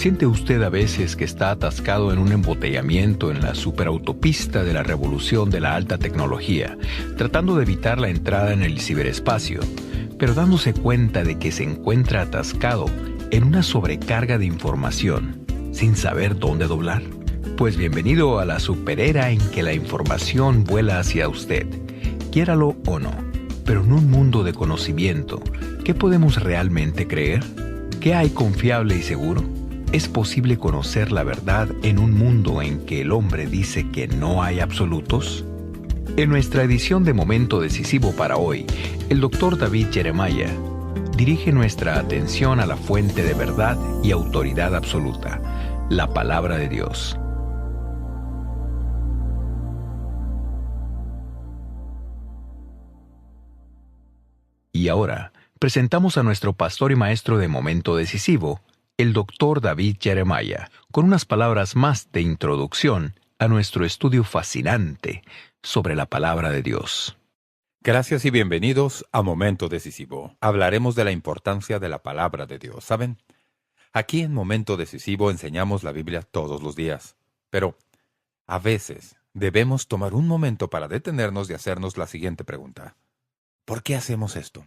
¿Siente usted a veces que está atascado en un embotellamiento en la superautopista de la revolución de la alta tecnología, tratando de evitar la entrada en el ciberespacio, pero dándose cuenta de que se encuentra atascado en una sobrecarga de información, sin saber dónde doblar? Pues bienvenido a la superera en que la información vuela hacia usted, quiéralo o no. Pero en un mundo de conocimiento, ¿qué podemos realmente creer? ¿Qué hay confiable y seguro? ¿Es posible conocer la verdad en un mundo en que el hombre dice que no hay absolutos? En nuestra edición de Momento Decisivo para hoy, el Dr. David Jeremiah dirige nuestra atención a la fuente de verdad y autoridad absoluta, la Palabra de Dios. Y ahora, presentamos a nuestro pastor y maestro de Momento Decisivo, el Dr. David Jeremiah, con unas palabras más de introducción a nuestro estudio fascinante sobre la Palabra de Dios. Gracias y bienvenidos a Momento Decisivo. Hablaremos de la importancia de la Palabra de Dios. ¿Saben? Aquí en Momento Decisivo enseñamos la Biblia todos los días. Pero a veces debemos tomar un momento para detenernos y hacernos la siguiente pregunta. ¿Por qué hacemos esto?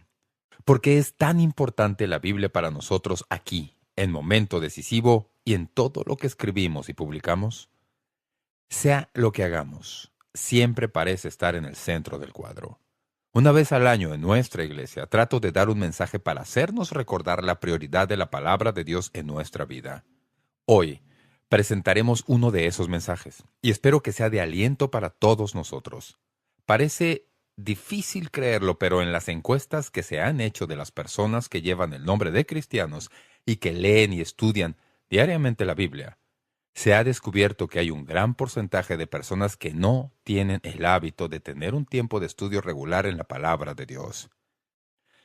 ¿Por qué es tan importante la Biblia para nosotros aquí, en Momento Decisivo y en todo lo que escribimos y publicamos? Sea lo que hagamos, siempre parece estar en el centro del cuadro. Una vez al año en nuestra iglesia trato de dar un mensaje para hacernos recordar la prioridad de la Palabra de Dios en nuestra vida. Hoy presentaremos uno de esos mensajes y espero que sea de aliento para todos nosotros. Parece difícil creerlo, pero en las encuestas que se han hecho de las personas que llevan el nombre de cristianos y que leen y estudian diariamente la Biblia, se ha descubierto que hay un gran porcentaje de personas que no tienen el hábito de tener un tiempo de estudio regular en la Palabra de Dios.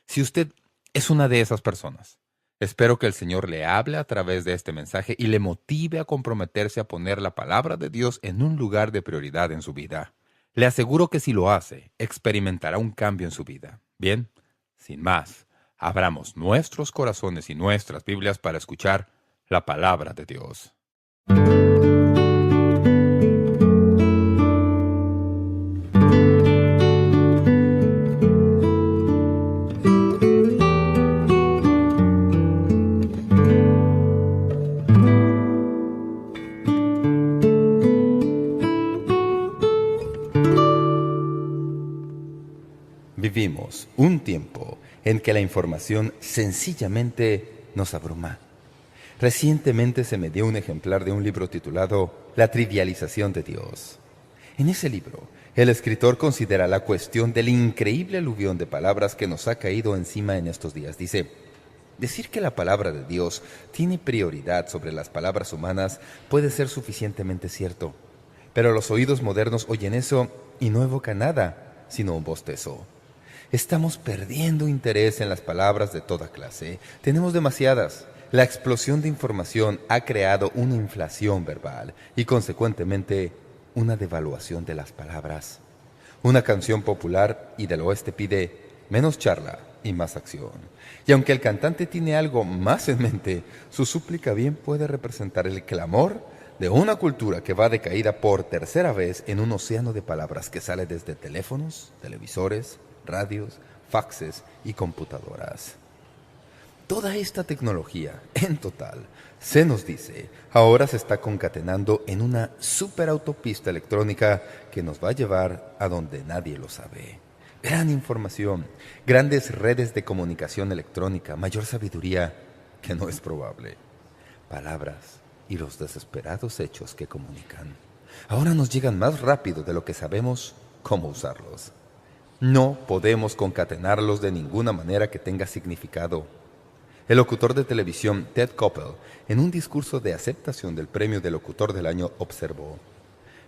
Si usted es una de esas personas, espero que el Señor le hable a través de este mensaje y le motive a comprometerse a poner la Palabra de Dios en un lugar de prioridad en su vida. Le aseguro que si lo hace, experimentará un cambio en su vida. Bien, sin más, abramos nuestros corazones y nuestras Biblias para escuchar la Palabra de Dios. Vivimos un tiempo en que la información sencillamente nos abruma. Recientemente se me dio un ejemplar de un libro titulado La trivialización de Dios. En ese libro, el escritor considera la cuestión del increíble aluvión de palabras que nos ha caído encima en estos días. Dice, decir que la palabra de Dios tiene prioridad sobre las palabras humanas puede ser suficientemente cierto, pero los oídos modernos oyen eso y no evoca nada, sino un bostezo. Estamos perdiendo interés en las palabras de toda clase. Tenemos demasiadas. La explosión de información ha creado una inflación verbal y, consecuentemente, una devaluación de las palabras. Una canción popular y del oeste pide menos charla y más acción. Y aunque el cantante tiene algo más en mente, su súplica bien puede representar el clamor de una cultura que va de caída por tercera vez en un océano de palabras que sale desde teléfonos, televisores, radios, faxes y computadoras. Toda esta tecnología, en total, se nos dice, ahora se está concatenando en una superautopista electrónica que nos va a llevar a donde nadie lo sabe. Gran información, grandes redes de comunicación electrónica, mayor sabiduría, que no es probable. Palabras y los desesperados hechos que comunican. Ahora nos llegan más rápido de lo que sabemos cómo usarlos. No podemos concatenarlos de ninguna manera que tenga significado. El locutor de televisión Ted Koppel, en un discurso de aceptación del premio de locutor del año, observó: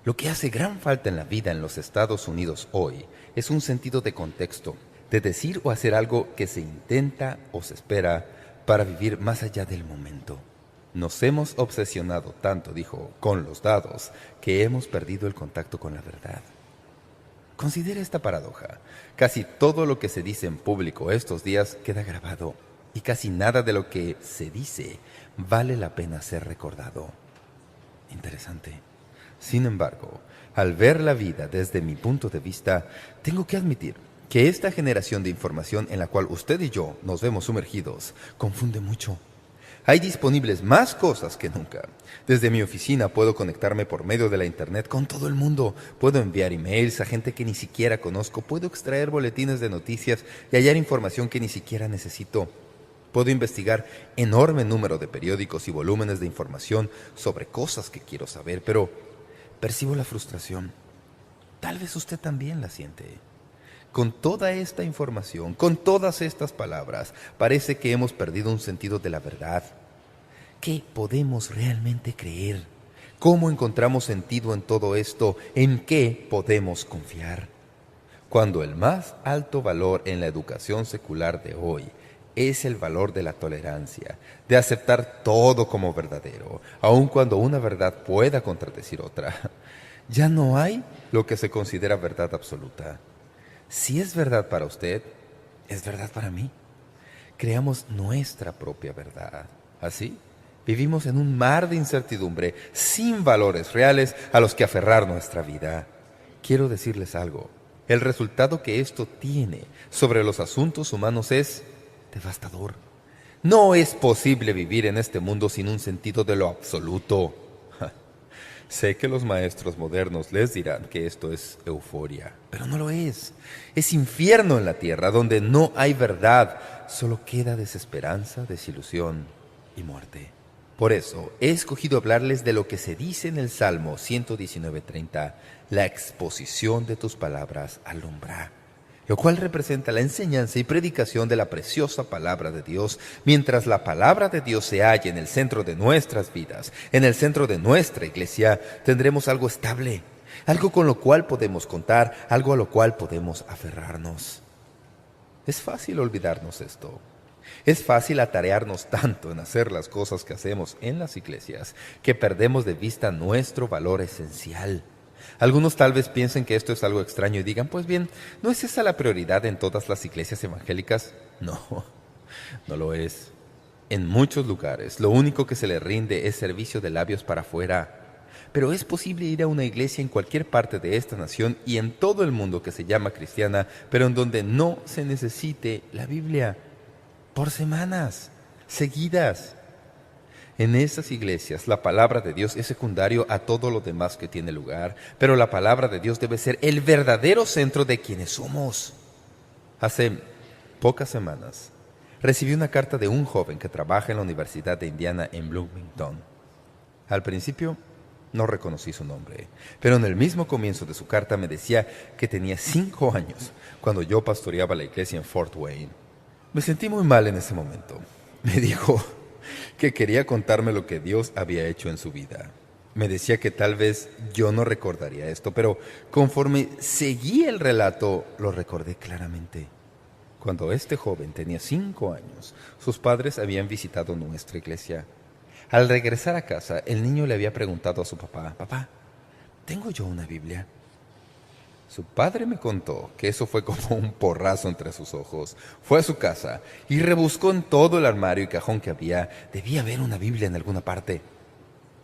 lo que hace gran falta en la vida en los Estados Unidos hoy es un sentido de contexto, de decir o hacer algo que se intenta o se espera para vivir más allá del momento. Nos hemos obsesionado tanto, dijo, con los dados, que hemos perdido el contacto con la verdad. Considera esta paradoja. Casi todo lo que se dice en público estos días queda grabado. y casi nada de lo que se dice vale la pena ser recordado. Interesante. Sin embargo, al ver la vida desde mi punto de vista, tengo que admitir que esta generación de información en la cual usted y yo nos vemos sumergidos confunde mucho. Hay disponibles más cosas que nunca. Desde mi oficina puedo conectarme por medio de la internet con todo el mundo. Puedo enviar emails a gente que ni siquiera conozco. Puedo extraer boletines de noticias y hallar información que ni siquiera necesito. Puedo investigar enorme número de periódicos y volúmenes de información sobre cosas que quiero saber, pero percibo la frustración. Tal vez usted también la siente. Con toda esta información, con todas estas palabras, parece que hemos perdido un sentido de la verdad. ¿Qué podemos realmente creer? ¿Cómo encontramos sentido en todo esto? ¿En qué podemos confiar? Cuando el más alto valor en la educación secular de hoy es el valor de la tolerancia, de aceptar todo como verdadero, aun cuando una verdad pueda contradecir otra, ya no hay lo que se considera verdad absoluta. Si es verdad para usted, es verdad para mí. Creamos nuestra propia verdad. Así, vivimos en un mar de incertidumbre, sin valores reales a los que aferrar nuestra vida. Quiero decirles algo. El resultado que esto tiene sobre los asuntos humanos es devastador. No es posible vivir en este mundo sin un sentido de lo absoluto. Sé que los maestros modernos les dirán que esto es euforia, pero no lo es. Es infierno en la tierra, donde no hay verdad, solo queda desesperanza, desilusión y muerte. Por eso he escogido hablarles de lo que se dice en el Salmo 119:30, la exposición de tus palabras alumbra, lo cual representa la enseñanza y predicación de la preciosa palabra de Dios. Mientras la palabra de Dios se halle en el centro de nuestras vidas, en el centro de nuestra iglesia, tendremos algo estable, algo con lo cual podemos contar, algo a lo cual podemos aferrarnos. Es fácil olvidarnos esto. Es fácil atarearnos tanto en hacer las cosas que hacemos en las iglesias que perdemos de vista nuestro valor esencial. Algunos tal vez piensen que esto es algo extraño y digan, pues bien, ¿no es esa la prioridad en todas las iglesias evangélicas? No, no lo es. En muchos lugares, lo único que se le rinde es servicio de labios para afuera. Pero es posible ir a una iglesia en cualquier parte de esta nación y en todo el mundo que se llama cristiana, pero en donde no se necesite la Biblia, por semanas seguidas. En esas iglesias, la palabra de Dios es secundario a todo lo demás que tiene lugar, pero la palabra de Dios debe ser el verdadero centro de quienes somos. Hace pocas semanas, recibí una carta de un joven que trabaja en la Universidad de Indiana en Bloomington. Al principio, no reconocí su nombre, pero en el mismo comienzo de su carta me decía que tenía 5 años cuando yo pastoreaba la iglesia en Fort Wayne. Me sentí muy mal en ese momento. Me dijo que quería contarme lo que Dios había hecho en su vida. Me decía que tal vez yo no recordaría esto, pero conforme seguí el relato, lo recordé claramente. Cuando este joven tenía 5 años, sus padres habían visitado nuestra iglesia. Al regresar a casa, el niño le había preguntado a su papá, «Papá, ¿tengo yo una Biblia?» Su padre me contó que eso fue como un porrazo entre sus ojos. Fue a su casa y rebuscó en todo el armario y cajón que había. Debía haber una Biblia en alguna parte.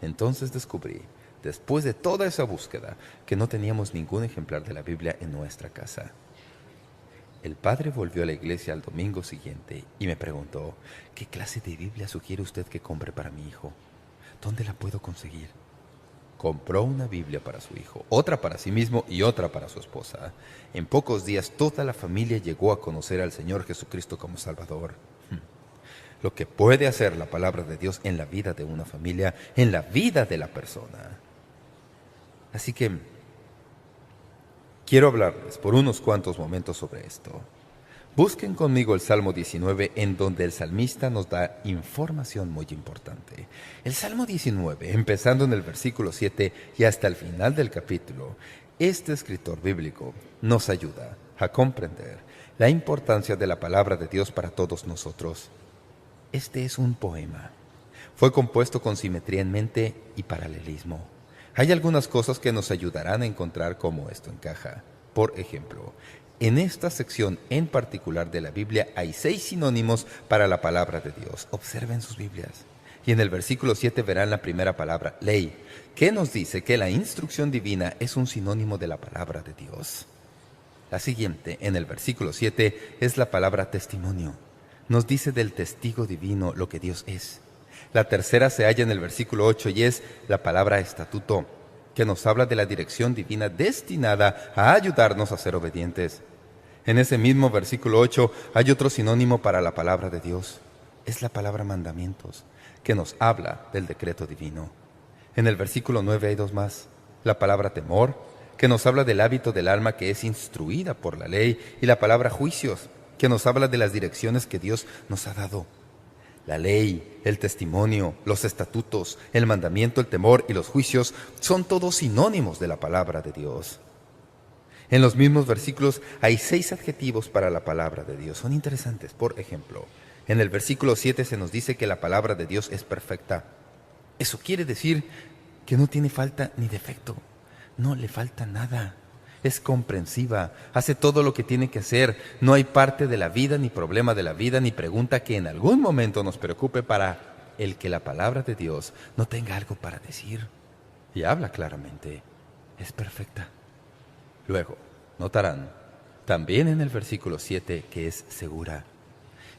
Entonces descubrí, después de toda esa búsqueda, que no teníamos ningún ejemplar de la Biblia en nuestra casa. El padre volvió a la iglesia al domingo siguiente y me preguntó, «¿Qué clase de Biblia sugiere usted que compre para mi hijo? ¿Dónde la puedo conseguir?» Compró una Biblia para su hijo, otra para sí mismo y otra para su esposa. En pocos días toda la familia llegó a conocer al Señor Jesucristo como Salvador. Lo que puede hacer la palabra de Dios en la vida de una familia, en la vida de la persona. Así que quiero hablarles por unos cuantos momentos sobre esto. Busquen conmigo el Salmo 19, en donde el salmista nos da información muy importante. El Salmo 19, empezando en el versículo 7 y hasta el final del capítulo, este escritor bíblico nos ayuda a comprender la importancia de la palabra de Dios para todos nosotros. Este es un poema. Fue compuesto con simetría en mente y paralelismo. Hay algunas cosas que nos ayudarán a encontrar cómo esto encaja. Por ejemplo, en esta sección en particular de la Biblia hay 6 sinónimos para la palabra de Dios. Observen sus Biblias. Y en el versículo 7 verán la primera palabra, ley, que nos dice que la instrucción divina es un sinónimo de la palabra de Dios. La siguiente, en el versículo 7, es la palabra testimonio. Nos dice del testigo divino lo que Dios es. La tercera se halla en el versículo 8 y es la palabra estatuto, que nos habla de la dirección divina destinada a ayudarnos a ser obedientes. En ese mismo versículo 8 hay otro sinónimo para la palabra de Dios. Es la palabra mandamientos, que nos habla del decreto divino. En el versículo 9 hay 2 más. La palabra temor, que nos habla del hábito del alma que es instruida por la ley, y la palabra juicios, que nos habla de las direcciones que Dios nos ha dado. La ley, el testimonio, los estatutos, el mandamiento, el temor y los juicios son todos sinónimos de la palabra de Dios. En los mismos versículos hay 6 adjetivos para la palabra de Dios. Son interesantes. Por ejemplo, en el versículo 7 se nos dice que la palabra de Dios es perfecta. Eso quiere decir que no tiene falta ni defecto. No le falta nada. Es comprensiva, hace todo lo que tiene que hacer. No hay parte de la vida, ni problema de la vida, ni pregunta que en algún momento nos preocupe para el que la palabra de Dios no tenga algo para decir. Y habla claramente. Es perfecta. Luego, notarán también en el versículo 7 que es segura.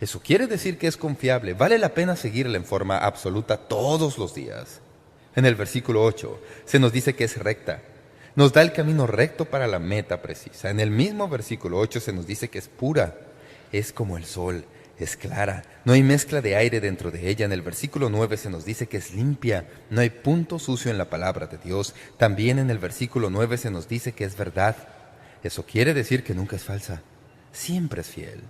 Eso quiere decir que es confiable. Vale la pena seguirla en forma absoluta todos los días. En el versículo 8 se nos dice que es recta. Nos da el camino recto para la meta precisa. En el mismo versículo 8 se nos dice que es pura. Es como el sol, es clara. No hay mezcla de aire dentro de ella. En el versículo 9 se nos dice que es limpia. No hay punto sucio en la palabra de Dios. También en el versículo 9 se nos dice que es verdad. Eso quiere decir que nunca es falsa. Siempre es fiel.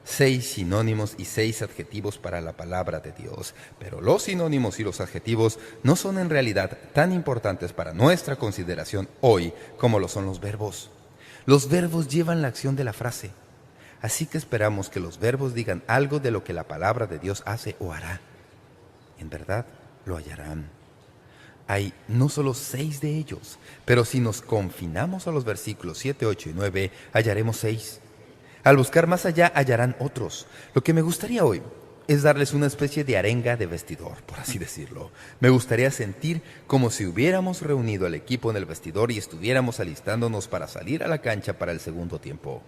6 sinónimos y 6 adjetivos para la palabra de Dios. Pero los sinónimos y los adjetivos no son en realidad tan importantes para nuestra consideración hoy como lo son los verbos. Los verbos llevan la acción de la frase. Así que esperamos que los verbos digan algo de lo que la palabra de Dios hace o hará. En verdad, lo hallarán. Hay no solo 6 de ellos, pero si nos confinamos a los versículos 7, 8 y 9, hallaremos 6. Al buscar más allá hallarán otros. Lo que me gustaría hoy es darles una especie de arenga de vestidor, por así decirlo. Me gustaría sentir como si hubiéramos reunido al equipo en el vestidor y estuviéramos alistándonos para salir a la cancha para el segundo tiempo.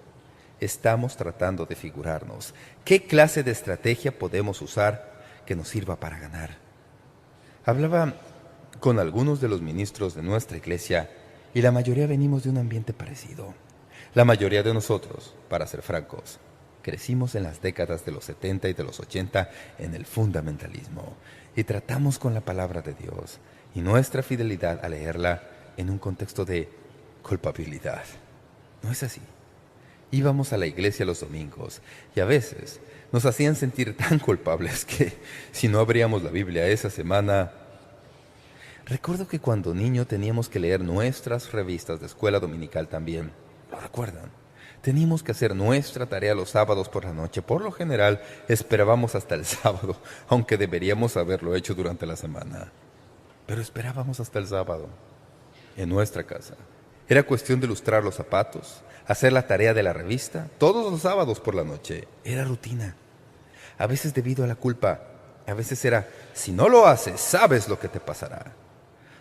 Estamos tratando de figurarnos qué clase de estrategia podemos usar que nos sirva para ganar. Hablaba con algunos de los ministros de nuestra iglesia y la mayoría venimos de un ambiente parecido. La mayoría de nosotros, para ser francos, crecimos en las décadas de los 70 y de los 80 en el fundamentalismo y tratamos con la palabra de Dios y nuestra fidelidad a leerla en un contexto de culpabilidad. ¿No es así? Íbamos a la iglesia los domingos y a veces nos hacían sentir tan culpables que si no abríamos la Biblia esa semana... Recuerdo que cuando niño teníamos que leer nuestras revistas de escuela dominical también. ¿Lo recuerdan? Teníamos que hacer nuestra tarea los sábados por la noche. Por lo general, esperábamos hasta el sábado, aunque deberíamos haberlo hecho durante la semana. Pero esperábamos hasta el sábado. En nuestra casa, era cuestión de lustrar los zapatos, hacer la tarea de la revista, todos los sábados por la noche. Era rutina. A veces debido a la culpa, a veces era, si no lo haces, sabes lo que te pasará.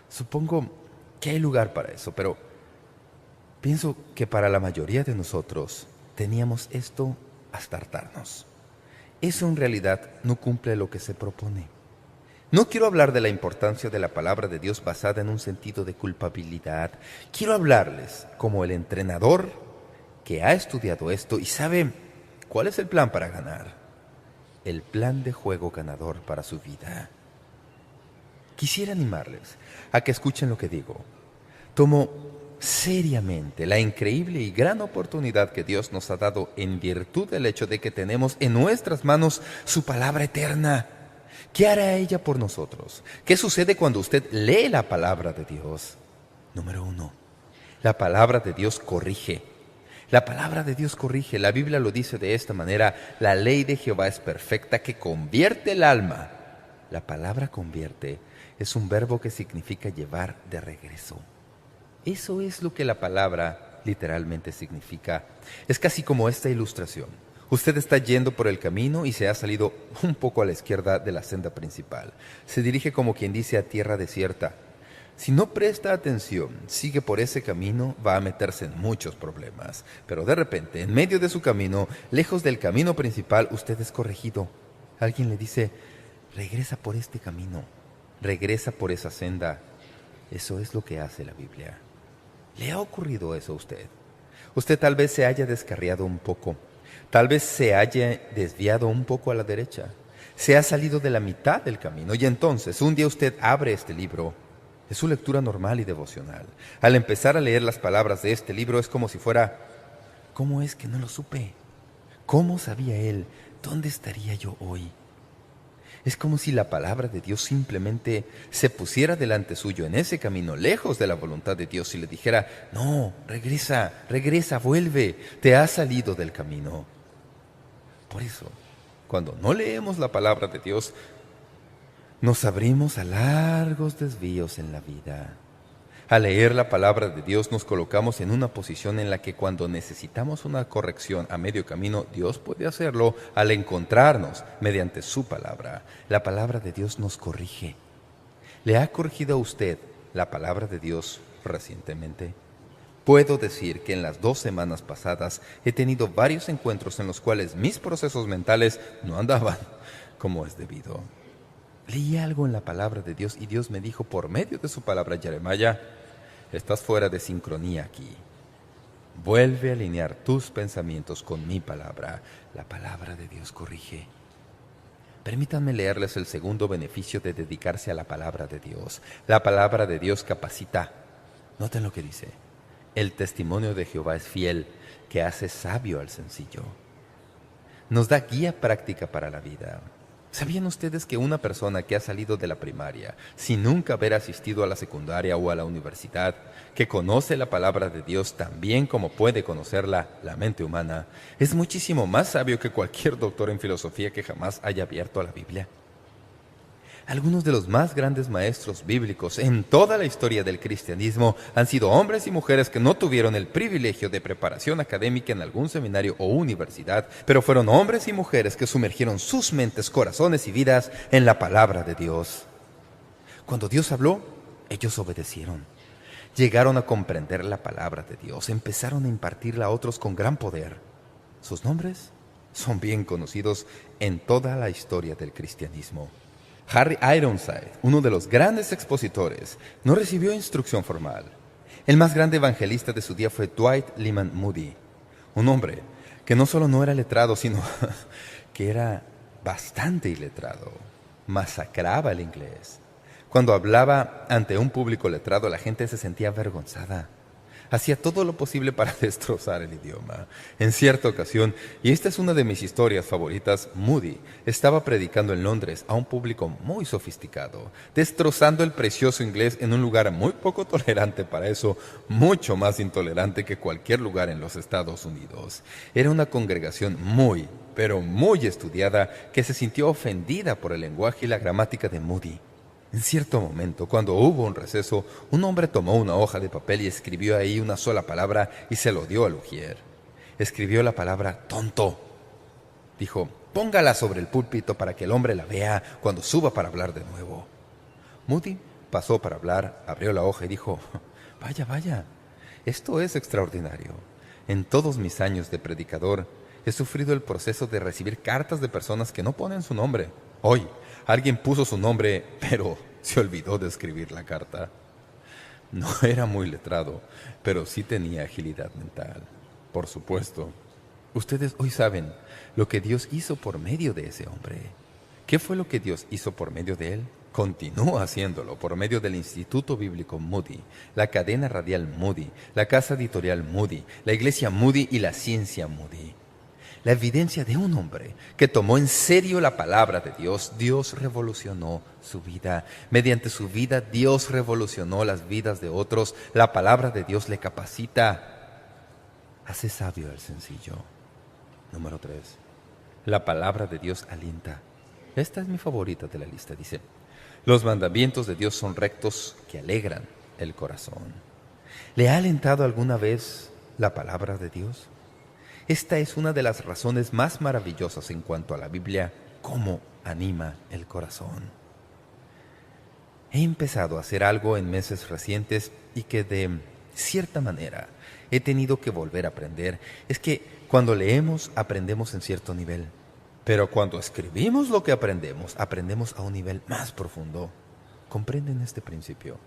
Supongo que hay lugar para eso, pero pienso que para la mayoría de nosotros teníamos esto hasta hartarnos. Eso en realidad no cumple lo que se propone. No quiero hablar de la importancia de la palabra de Dios basada en un sentido de culpabilidad. Quiero hablarles como el entrenador que ha estudiado esto y sabe cuál es el plan para ganar. El plan de juego ganador para su vida. Quisiera animarles a que escuchen lo que digo. Tomo seriamente la increíble y gran oportunidad que Dios nos ha dado en virtud del hecho de que tenemos en nuestras manos su palabra eterna. ¿Qué hará ella por nosotros? ¿Qué sucede cuando usted lee la palabra de Dios? Número 1, la palabra de Dios corrige. La palabra de Dios corrige. La Biblia lo dice de esta manera: la ley de Jehová es perfecta, que convierte el alma. La palabra convierte es un verbo que significa llevar de regreso. Eso es lo que la palabra literalmente significa. Es casi como esta ilustración. Usted está yendo por el camino y se ha salido un poco a la izquierda de la senda principal. Se dirige como quien dice a tierra desierta. Si no presta atención, sigue por ese camino, va a meterse en muchos problemas. Pero de repente, en medio de su camino, lejos del camino principal, usted es corregido. Alguien le dice, regresa por este camino, regresa por esa senda. Eso es lo que hace la Biblia. ¿Le ha ocurrido eso a usted? Usted tal vez se haya descarriado un poco, tal vez se haya desviado un poco a la derecha, se ha salido de la mitad del camino y entonces un día usted abre este libro. Es su lectura normal y devocional. Al empezar a leer las palabras de este libro es como si fuera, ¿cómo es que no lo supe? ¿Cómo sabía él? ¿Dónde estaría yo hoy? Es como si la palabra de Dios simplemente se pusiera delante suyo en ese camino, lejos de la voluntad de Dios, y le dijera, no, regresa, regresa, vuelve, te has salido del camino. Por eso, cuando no leemos la palabra de Dios, nos abrimos a largos desvíos en la vida. Al leer la palabra de Dios nos colocamos en una posición en la que cuando necesitamos una corrección a medio camino, Dios puede hacerlo al encontrarnos mediante su palabra. La palabra de Dios nos corrige. ¿Le ha corregido a usted la palabra de Dios recientemente? Puedo decir que en las 2 semanas pasadas he tenido varios encuentros en los cuales mis procesos mentales no andaban como es debido. Leí algo en la palabra de Dios y Dios me dijo por medio de su palabra, Jeremiah, estás fuera de sincronía aquí. Vuelve a alinear tus pensamientos con mi palabra. La palabra de Dios corrige. Permítanme leerles el segundo beneficio de dedicarse a la palabra de Dios. La palabra de Dios capacita. Noten lo que dice. El testimonio de Jehová es fiel, que hace sabio al sencillo. Nos da guía práctica para la vida. ¿Sabían ustedes que una persona que ha salido de la primaria sin nunca haber asistido a la secundaria o a la universidad, que conoce la palabra de Dios tan bien como puede conocerla la mente humana, es muchísimo más sabio que cualquier doctor en filosofía que jamás haya abierto a la Biblia? Algunos de los más grandes maestros bíblicos en toda la historia del cristianismo han sido hombres y mujeres que no tuvieron el privilegio de preparación académica en algún seminario o universidad, pero fueron hombres y mujeres que sumergieron sus mentes, corazones y vidas en la palabra de Dios. Cuando Dios habló, ellos obedecieron. Llegaron a comprender la palabra de Dios, empezaron a impartirla a otros con gran poder. Sus nombres son bien conocidos en toda la historia del cristianismo. Harry Ironside, uno de los grandes expositores, no recibió instrucción formal. El más grande evangelista de su día fue Dwight Lyman Moody, un hombre que no solo no era letrado, sino que era bastante iletrado. Masacraba el inglés. Cuando hablaba ante un público letrado, la gente se sentía avergonzada. Hacía todo lo posible para destrozar el idioma. En cierta ocasión, y esta es una de mis historias favoritas, Moody estaba predicando en Londres a un público muy sofisticado, destrozando el precioso inglés en un lugar muy poco tolerante para eso, mucho más intolerante que cualquier lugar en los Estados Unidos. Era una congregación muy, pero muy estudiada que se sintió ofendida por el lenguaje y la gramática de Moody. En cierto momento, cuando hubo un receso, un hombre tomó una hoja de papel y escribió ahí una sola palabra y se lo dio al ujier. Escribió la palabra tonto. Dijo, póngala sobre el púlpito para que el hombre la vea cuando suba para hablar de nuevo. Moody pasó para hablar, abrió la hoja y dijo, vaya, vaya, esto es extraordinario. En todos mis años de predicador he sufrido el proceso de recibir cartas de personas que no ponen su nombre. Hoy, alguien puso su nombre, pero se olvidó de escribir la carta. No era muy letrado, pero sí tenía agilidad mental. Por supuesto. Ustedes hoy saben lo que Dios hizo por medio de ese hombre. ¿Qué fue lo que Dios hizo por medio de él? Continúa haciéndolo por medio del Instituto Bíblico Moody, la cadena radial Moody, la casa editorial Moody, la iglesia Moody y la ciencia Moody. La evidencia de un hombre que tomó en serio la palabra de Dios. Dios revolucionó su vida. Mediante su vida, Dios revolucionó las vidas de otros. La palabra de Dios le capacita. Hace sabio al sencillo. Número 3. La palabra de Dios alienta. Esta es mi favorita de la lista. Dice, los mandamientos de Dios son rectos que alegran el corazón. ¿Le ha alentado alguna vez la palabra de Dios. Esta es una de las razones más maravillosas en cuanto a la Biblia, cómo anima el corazón. He empezado a hacer algo en meses recientes y que de cierta manera he tenido que volver a aprender. Es que cuando leemos, aprendemos en cierto nivel. Pero cuando escribimos lo que aprendemos, aprendemos a un nivel más profundo. ¿Comprenden este principio?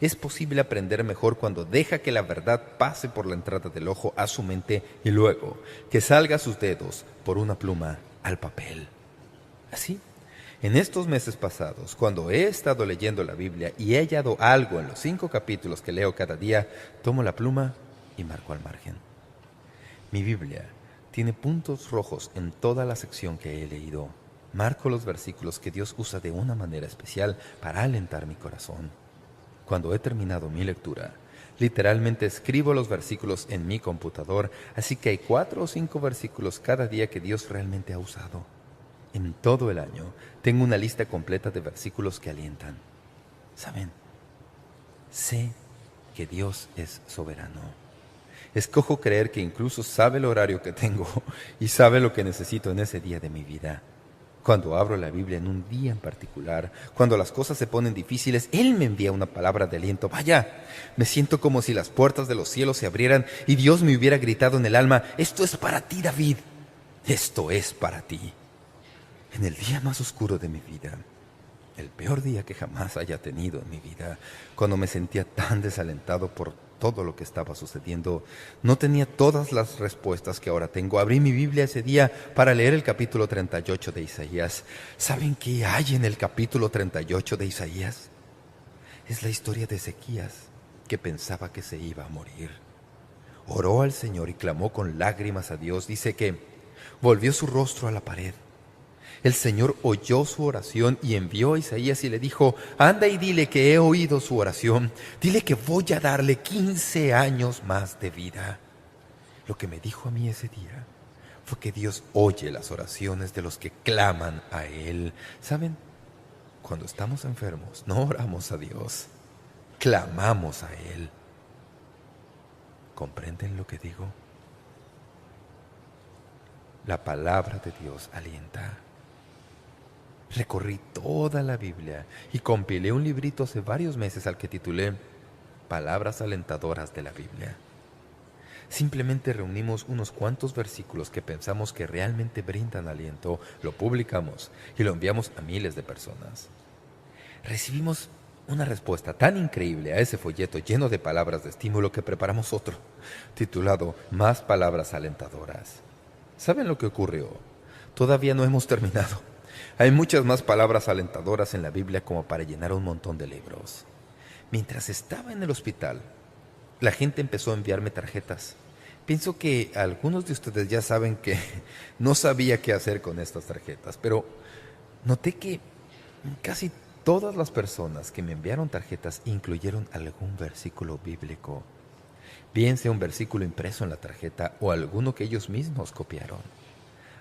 Es posible aprender mejor cuando deja que la verdad pase por la entrada del ojo a su mente y luego que salga a sus dedos por una pluma al papel. Así, en estos meses pasados, cuando he estado leyendo la Biblia y he hallado algo en los 5 capítulos que leo cada día, tomo la pluma y marco al margen. Mi Biblia tiene puntos rojos en toda la sección que he leído. Marco los versículos que Dios usa de una manera especial para alentar mi corazón. Cuando he terminado mi lectura, literalmente escribo los versículos en mi computador, así que hay 4 o 5 versículos cada día que Dios realmente ha usado. En todo el año tengo una lista completa de versículos que alientan. ¿Saben? Sé que Dios es soberano. Escojo creer que incluso sabe el horario que tengo y sabe lo que necesito en ese día de mi vida. Cuando abro la Biblia en un día en particular, cuando las cosas se ponen difíciles, Él me envía una palabra de aliento. Vaya, me siento como si las puertas de los cielos se abrieran y Dios me hubiera gritado en el alma: «Esto es para ti, David. Esto es para ti». En el día más oscuro de mi vida, el peor día que jamás haya tenido en mi vida, cuando me sentía tan desalentado por todo lo que estaba sucediendo, no tenía todas las respuestas que ahora tengo. Abrí mi Biblia ese día para leer el capítulo 38 de Isaías. ¿Saben qué hay en el capítulo 38 de Isaías? Es la historia de Ezequías, que pensaba que se iba a morir. Oró al Señor y clamó con lágrimas a Dios. Dice que volvió su rostro a la pared. El Señor oyó su oración y envió a Isaías y le dijo: «Anda y dile que he oído su oración. Dile que voy a darle 15 años más de vida». Lo que me dijo a mí ese día fue que Dios oye las oraciones de los que claman a Él. ¿Saben? Cuando estamos enfermos, no oramos a Dios, clamamos a Él. ¿Comprenden lo que digo? La palabra de Dios alienta. Recorrí toda la Biblia y compilé un librito hace varios meses al que titulé Palabras alentadoras de la Biblia. Simplemente reunimos unos cuantos versículos que pensamos que realmente brindan aliento, lo publicamos y lo enviamos a miles de personas. Recibimos una respuesta tan increíble a ese folleto lleno de palabras de estímulo que preparamos otro, titulado Más palabras alentadoras. ¿Saben lo que ocurrió? Todavía no hemos terminado. Hay muchas más palabras alentadoras en la Biblia como para llenar un montón de libros. Mientras estaba en el hospital, la gente empezó a enviarme tarjetas. Pienso que algunos de ustedes ya saben que no sabía qué hacer con estas tarjetas, pero noté que casi todas las personas que me enviaron tarjetas incluyeron algún versículo bíblico, bien sea un versículo impreso en la tarjeta o alguno que ellos mismos copiaron.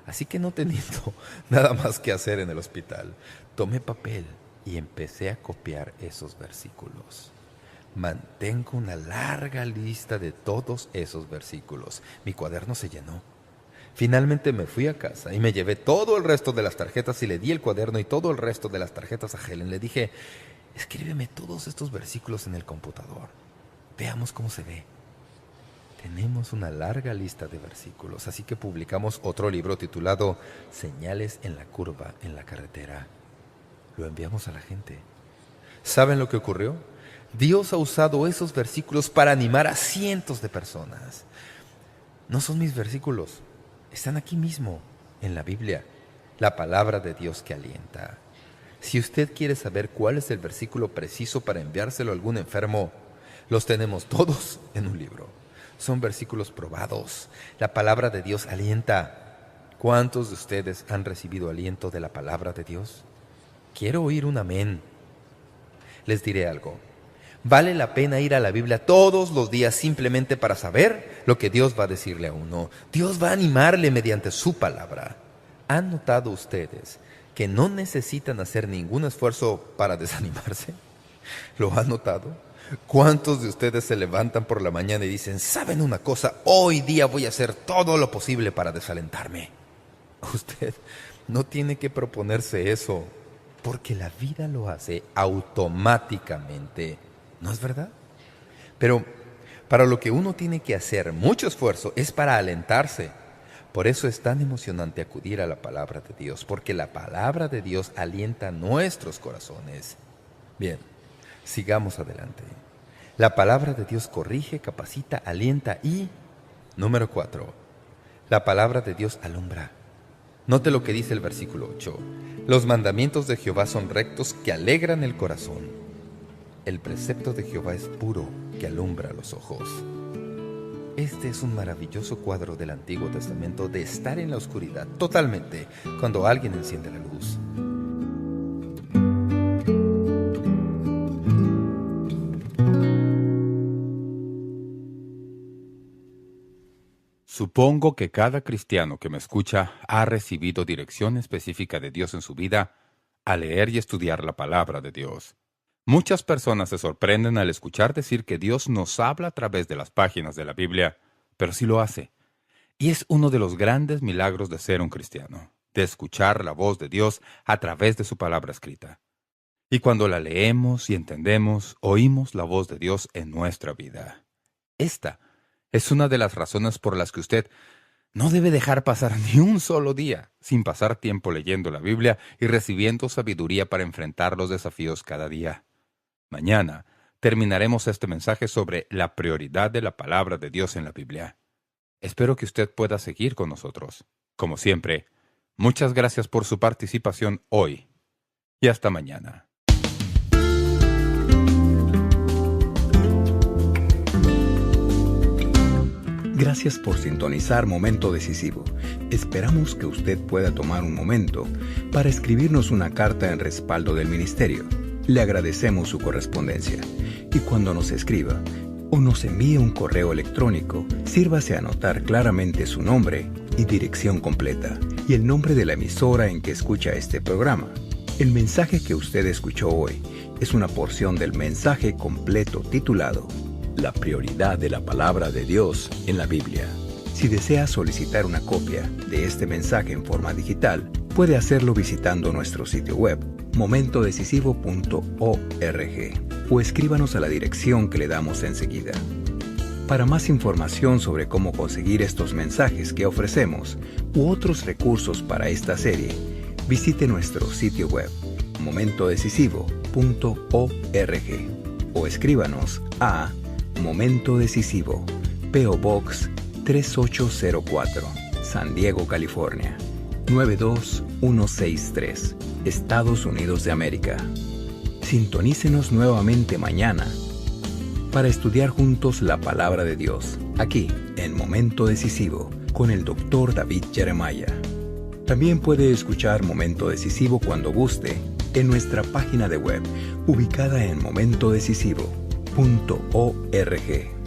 Así que no teniendo nada más que hacer en el hospital, tomé papel y empecé a copiar esos versículos. Mantengo una larga lista de todos esos versículos. Mi cuaderno se llenó. Finalmente me fui a casa y me llevé todo el resto de las tarjetas y le di el cuaderno y todo el resto de las tarjetas a Helen. Le dije: «Escríbeme todos estos versículos en el computador. Veamos cómo se ve». Tenemos una larga lista de versículos, así que publicamos otro libro titulado Señales en la curva en la carretera. Lo enviamos a la gente. ¿Saben lo que ocurrió? Dios ha usado esos versículos para animar a cientos de personas. No son mis versículos, están aquí mismo, en la Biblia, la palabra de Dios que alienta. Si usted quiere saber cuál es el versículo preciso para enviárselo a algún enfermo, los tenemos todos en un libro. Son versículos probados. La palabra de Dios alienta. ¿Cuántos de ustedes han recibido aliento de la palabra de Dios? Quiero oír un amén. Les diré algo. Vale la pena ir a la Biblia todos los días simplemente para saber lo que Dios va a decirle a uno. Dios va a animarle mediante su palabra. ¿Han notado ustedes que no necesitan hacer ningún esfuerzo para desanimarse? ¿Lo han notado? ¿Cuántos de ustedes se levantan por la mañana y dicen, ¿saben una cosa? Hoy día voy a hacer todo lo posible para desalentarme? Usted no tiene que proponerse eso, porque la vida lo hace automáticamente, ¿no es verdad? Pero para lo que uno tiene que hacer mucho esfuerzo es para alentarse. Por eso es tan emocionante acudir a la palabra de Dios, porque la palabra de Dios alienta nuestros corazones. Bien, sigamos adelante. La palabra de Dios corrige, capacita, alienta y... Número 4. La palabra de Dios alumbra. Note lo que dice el versículo 8. Los mandamientos de Jehová son rectos, que alegran el corazón. El precepto de Jehová es puro, que alumbra los ojos. Este es un maravilloso cuadro del Antiguo Testamento de estar en la oscuridad totalmente cuando alguien enciende la luz. Supongo que cada cristiano que me escucha ha recibido dirección específica de Dios en su vida al leer y estudiar la palabra de Dios. Muchas personas se sorprenden al escuchar decir que Dios nos habla a través de las páginas de la Biblia, pero sí lo hace. Y es uno de los grandes milagros de ser un cristiano, de escuchar la voz de Dios a través de su palabra escrita. Y cuando la leemos y entendemos, oímos la voz de Dios en nuestra vida. Esta es una de las razones por las que usted no debe dejar pasar ni un solo día sin pasar tiempo leyendo la Biblia y recibiendo sabiduría para enfrentar los desafíos cada día. Mañana terminaremos este mensaje sobre la prioridad de la palabra de Dios en la Biblia. Espero que usted pueda seguir con nosotros. Como siempre, muchas gracias por su participación hoy y hasta mañana. Gracias por sintonizar Momento Decisivo. Esperamos que usted pueda tomar un momento para escribirnos una carta en respaldo del ministerio. Le agradecemos su correspondencia. Y cuando nos escriba o nos envíe un correo electrónico, sírvase a anotar claramente su nombre y dirección completa y el nombre de la emisora en que escucha este programa. El mensaje que usted escuchó hoy es una porción del mensaje completo titulado La prioridad de la palabra de Dios en la Biblia. Si desea solicitar una copia de este mensaje en forma digital, puede hacerlo visitando nuestro sitio web momentodecisivo.org o escríbanos a la dirección que le damos enseguida. Para más información sobre cómo conseguir estos mensajes que ofrecemos u otros recursos para esta serie, visite nuestro sitio web momentodecisivo.org o escríbanos a Momento Decisivo, P.O. Box 3804, San Diego, California 92163, Estados Unidos de América. Sintonícenos nuevamente mañana para estudiar juntos la palabra de Dios, aquí en Momento Decisivo, con el Dr. David Jeremiah. También puede escuchar Momento Decisivo cuando guste en nuestra página de web, ubicada en momentodecisivo.org.